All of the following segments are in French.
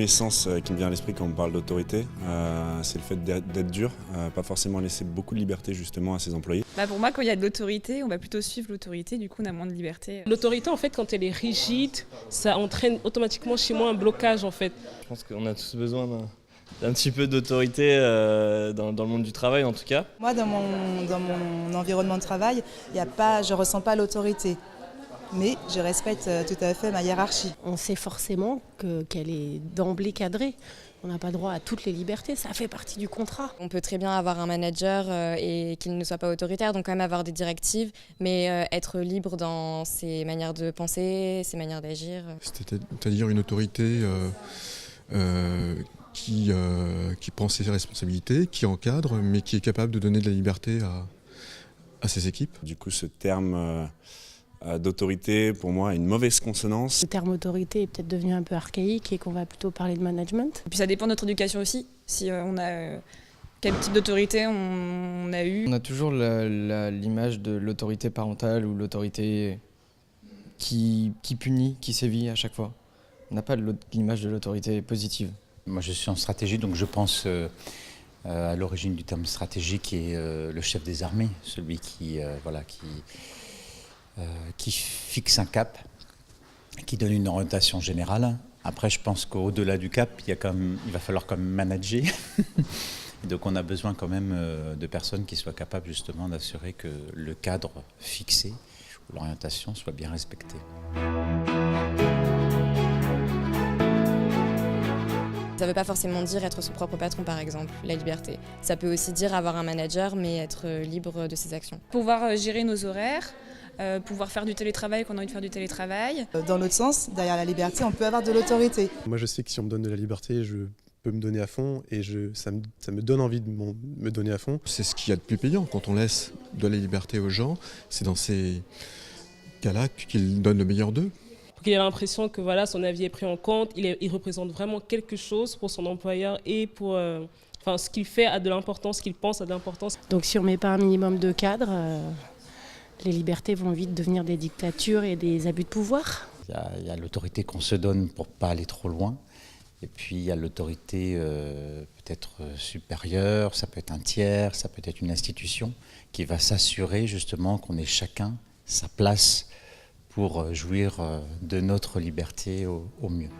premier sens qui me vient à l'esprit quand on parle d'autorité, c'est le fait d'être dur, pas forcément laisser beaucoup de liberté justement à ses employés. Pour moi, quand il y a de l'autorité, on va plutôt suivre l'autorité, du coup on a moins de liberté. L'autorité, en fait, quand elle est rigide, ça entraîne automatiquement chez moi un blocage, en fait. Je pense qu'on a tous besoin d'un petit peu d'autorité dans le monde du travail, en tout cas. Moi, dans mon environnement de travail, je ne ressens pas l'autorité. Mais je respecte tout à fait ma hiérarchie. On sait forcément qu'elle est d'emblée cadrée. On n'a pas droit à toutes les libertés, ça fait partie du contrat. On peut très bien avoir un manager et qu'il ne soit pas autoritaire, donc quand même avoir des directives, mais être libre dans ses manières de penser, ses manières d'agir. C'est-à-dire une autorité qui prend ses responsabilités, qui encadre, mais qui est capable de donner de la liberté à ses équipes. Du coup, ce terme d'autorité, pour moi, a une mauvaise consonance. Le terme autorité est peut-être devenu un peu archaïque et qu'on va plutôt parler de management. Et puis ça dépend de notre éducation aussi, si on a quel type d'autorité on a eu. On a toujours l'image de l'autorité parentale ou l'autorité qui punit, qui sévit à chaque fois. On n'a pas l'image de l'autorité positive. Moi je suis en stratégie, donc je pense à l'origine du terme stratégie qui est le chef des armées, celui qui fixe un cap, qui donne une orientation générale. Après, je pense qu'au-delà du cap, il va falloir quand même manager. Et donc on a besoin quand même de personnes qui soient capables justement d'assurer que le cadre fixé, ou l'orientation, soit bien respecté. Ça ne veut pas forcément dire être son propre patron, par exemple, la liberté. Ça peut aussi dire avoir un manager, mais être libre de ses actions. Pouvoir gérer nos horaires, pouvoir faire du télétravail quand on a envie de faire du télétravail. Dans l'autre sens, derrière la liberté, on peut avoir de l'autorité. Moi je sais que si on me donne de la liberté, je peux me donner à fond et ça me donne envie de me donner à fond. C'est ce qu'il y a de plus payant quand on laisse de la liberté aux gens, c'est dans ces cas-là qu'ils donnent le meilleur d'eux. Qu'il ait l'impression que voilà, son avis est pris en compte, il représente vraiment quelque chose pour son employeur et pour ce qu'il fait a de l'importance, ce qu'il pense a de l'importance. Donc si on ne met pas un minimum de cadre, les libertés vont vite devenir des dictatures et des abus de pouvoir. Il y a l'autorité qu'on se donne pour ne pas aller trop loin. Et puis il y a l'autorité peut-être supérieure, ça peut être un tiers, ça peut être une institution qui va s'assurer justement qu'on ait chacun sa place pour jouir de notre liberté au mieux.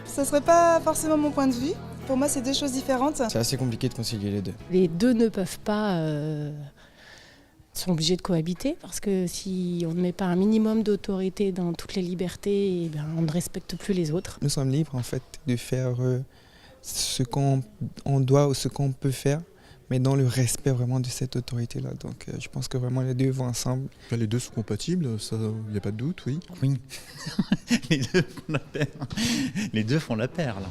Ce ne serait pas forcément mon point de vue. Pour moi, c'est deux choses différentes. C'est assez compliqué de concilier les deux. Les deux ne peuvent pas sont obligés de cohabiter parce que si on ne met pas un minimum d'autorité dans toutes les libertés, on ne respecte plus les autres. Nous sommes libres en fait de faire ce qu'on doit ou ce qu'on peut faire, mais dans le respect vraiment de cette autorité-là. Donc je pense que vraiment les deux vont ensemble. Les deux sont compatibles, il n'y a pas de doute, oui. Oui, les deux font la paire. Les deux font la paire là.